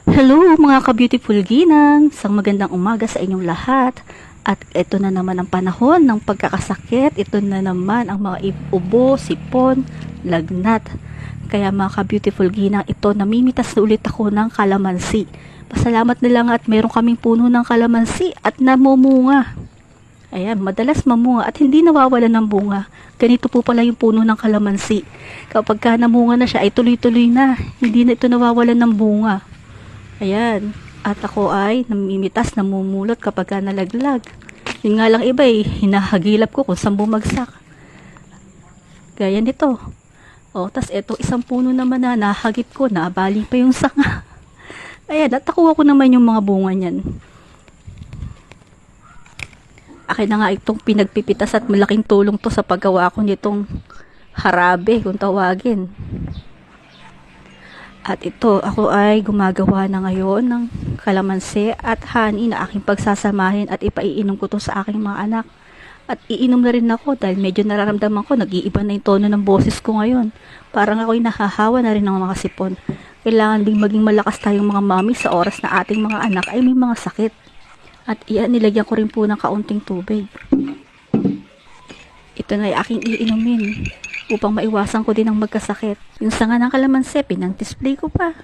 Hello mga ka-beautiful ginang, isang magandang umaga sa inyong lahat. At ito na naman ang panahon ng pagkakasakit, ito na naman ang mga ubo, sipon, lagnat. Kaya mga ka-beautiful ginang, ito namimitas na ulit ako ng kalamansi. Pasalamat na lang at meron kaming puno ng kalamansi at namumunga. Ayan, madalas mamunga at hindi nawawalan ng bunga. Ganito po pala yung puno ng kalamansi. Kapag ka namunga na siya ay tuloy-tuloy na, hindi na ito nawawalan ng bunga. Ayan. At ako ay namimitas, namumulot kapag nalaglag. Yun nga lang iba hinahagilap ko kung saan bumagsak. Gaya nito. O, tas eto isang puno naman na nahagip ko, nabali pa yung sanga. Ayan, at nakuha ko naman yung mga bunga niyan. Akin na nga itong pinagpipitas at malaking tulong to sa paggawa ko nitong harabe kung tawagin. At ito, ako ay gumagawa na ngayon ng kalamansi at honey na aking pagsasamahin at ipaiinom ko to sa aking mga anak. At iinom na rin ako dahil medyo nararamdaman ko, nag-iiba na yung tono ng boses ko ngayon. Parang ako'y nahahawa na rin ng mga sipon. Kailangan ding maging malakas tayong mga mami sa oras na ating mga anak ay may mga sakit. At iyan, nilagyan ko rin po ng kaunting tubig. Ito na ay aking iinumin upang maiwasan ko din ang magkasakit. Yung sanga ng kalamansi, pinang-display ko pa.